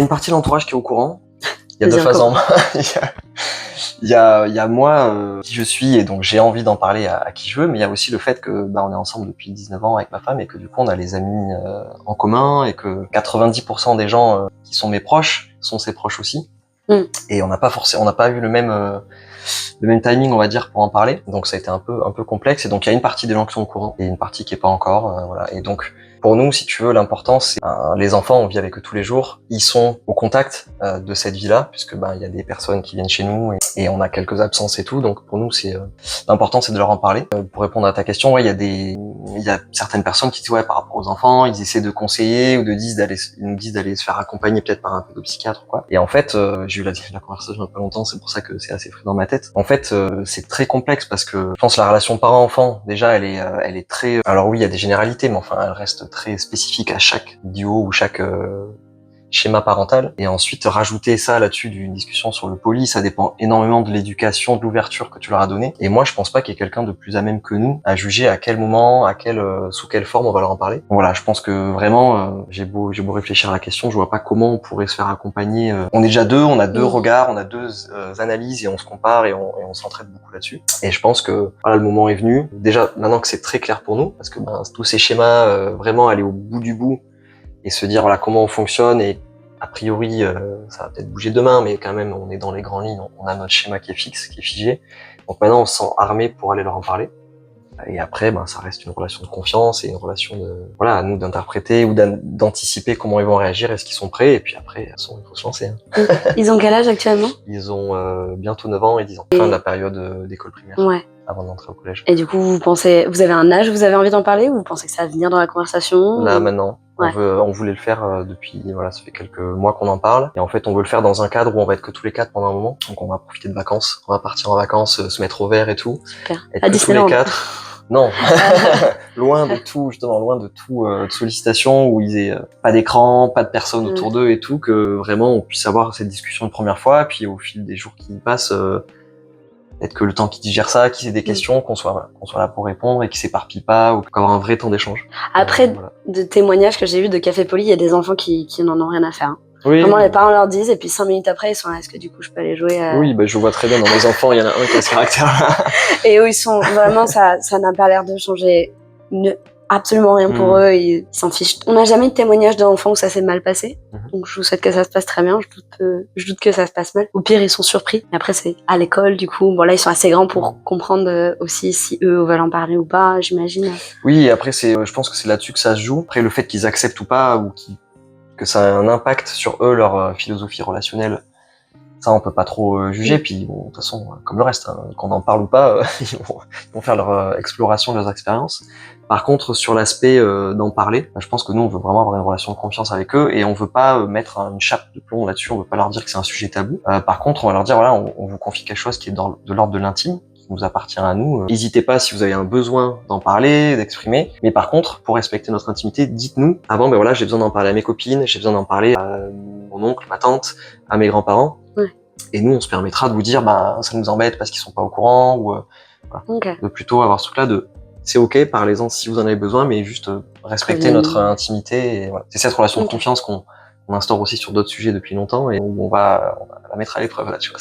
une partie de l'entourage qui est au courant. Il y a deux Deuxième phases en comment. moi. Il y a moi, qui je suis, et donc j'ai envie d'en parler à qui je veux, mais il y a aussi le fait que on est ensemble depuis 19 ans avec ma femme et que du coup on a les amis en commun et que 90% des gens qui sont mes proches sont ses proches aussi. Et on n'a pas eu le même timing, on va dire, pour en parler. Donc ça a été un peu complexe. Et donc il y a une partie des gens qui sont au courant et une partie qui est pas encore. Voilà. Et donc pour nous, si tu veux, l'important c'est les enfants, on vit avec eux tous les jours. Ils sont au contact de cette vie-là, puisque il y a des personnes qui viennent chez nous et on a quelques absences et tout. Donc pour nous, c'est l'important, c'est de leur en parler. Pour répondre à ta question, ouais, il y a certaines personnes qui disent ouais, par rapport aux enfants, ils essaient de conseiller ou ils nous disent d'aller se faire accompagner peut-être par un pédopsychiatre ou quoi. Et en fait, j'ai eu la conversation il y a pas longtemps, c'est pour ça que c'est assez frais dans ma tête. En fait, c'est très complexe parce que je pense que la relation parent-enfant, déjà, elle est très. Alors oui, il y a des généralités, mais enfin, elle reste très spécifique à chaque duo ou chaque schéma parental. Et ensuite, rajouter ça là-dessus d'une discussion sur le poli, ça dépend énormément de l'éducation, de l'ouverture que tu leur as donnée. Et moi, je pense pas qu'il y ait quelqu'un de plus à même que nous à juger à quel moment, sous quelle forme on va leur en parler. Voilà, je pense que vraiment, j'ai beau réfléchir à la question, je vois pas comment on pourrait se faire accompagner. On est déjà deux, on a deux regards, on a deux analyses et on se compare et on s'entraide beaucoup là-dessus. Et je pense que voilà, le moment est venu. Déjà, maintenant que c'est très clair pour nous, parce que tous ces schémas, vraiment aller au bout du bout et se dire voilà comment on fonctionne et a priori ça va peut-être bouger demain, mais quand même on est dans les grandes lignes, on a notre schéma qui est fixe, qui est figé. Donc maintenant on se sent armé pour aller leur en parler. Et après, ça reste une relation de confiance et une relation à nous d'interpréter ou d'anticiper comment ils vont réagir, est-ce qu'ils sont prêts, et puis après, il faut se lancer. Hein. Ils ont quel âge actuellement? Ils ont bientôt 9 ans et 10 ans. Fin de la période d'école primaire. Ouais. Avant d'entrer au collège. Et du coup, vous avez un âge où vous avez envie d'en parler, ou vous pensez que ça va venir dans la conversation? Là, maintenant. Ouais. On voulait le faire depuis, ça fait quelques mois qu'on en parle. Et en fait, on veut le faire dans un cadre où on va être que tous les quatre pendant un moment. Donc, on va profiter de vacances. On va partir en vacances, se mettre au vert et tout. Super. Être que tous les quatre. Non. Loin de tout, justement, de sollicitation où ils aient pas d'écran, pas de personnes autour d'eux et tout, que vraiment on puisse avoir cette discussion une première fois. Puis au fil des jours qui passent, peut-être que le temps qu'ils digèrent ça, qu'ils aient des questions, qu'on soit là pour répondre et qu'ils s'éparpillent pas, ou qu'on ait un vrai temps d'échange. Après, de témoignages que j'ai vus de Café Poli, il y a des enfants qui n'en ont rien à faire. Hein. Oui. Vraiment, les parents leur disent, et puis 5 minutes après, ils sont là, est-ce que du coup je peux aller jouer Oui, je vois très bien dans mes enfants, il y en a un qui a ce caractère-là. Et eux, ils sont vraiment, ça n'a pas l'air de changer absolument rien pour eux, ils s'en fichent. On n'a jamais eu de témoignage d'enfants où ça s'est mal passé, donc je vous souhaite que ça se passe très bien, je doute que ça se passe mal. Au pire, ils sont surpris, et après c'est à l'école, du coup, là ils sont assez grands pour comprendre aussi si eux veulent en parler ou pas, j'imagine. Oui, après je pense que c'est là-dessus que ça se joue. Après, le fait qu'ils acceptent ou pas, ou que ça a un impact sur eux, leur philosophie relationnelle, ça on peut pas trop juger. Puis de toute façon, comme le reste, qu'on en parle ou pas, ils vont faire leur exploration de leurs expériences. Par contre, sur l'aspect d'en parler, je pense que nous on veut vraiment avoir une relation de confiance avec eux et on veut pas mettre une chape de plomb là-dessus. On veut pas leur dire que c'est un sujet tabou. Par contre, on va leur dire voilà, on vous confie quelque chose qui est de l'ordre de l'intime, qui nous appartient à nous. N'hésitez pas si vous avez un besoin d'en parler, d'exprimer. Mais par contre, pour respecter notre intimité, dites-nous avant, j'ai besoin d'en parler à mes copines, j'ai besoin d'en parler à mon oncle, ma tante, à mes grands-parents. Et nous, on se permettra de vous dire, ça nous embête parce qu'ils sont pas au courant, ou de plutôt avoir ce truc-là de, c'est ok, parlez-en si vous en avez besoin, mais juste respecter notre intimité. Et voilà. C'est cette relation de confiance qu'on instaure aussi sur d'autres sujets depuis longtemps et où on va la mettre à l'épreuve là, tu vois.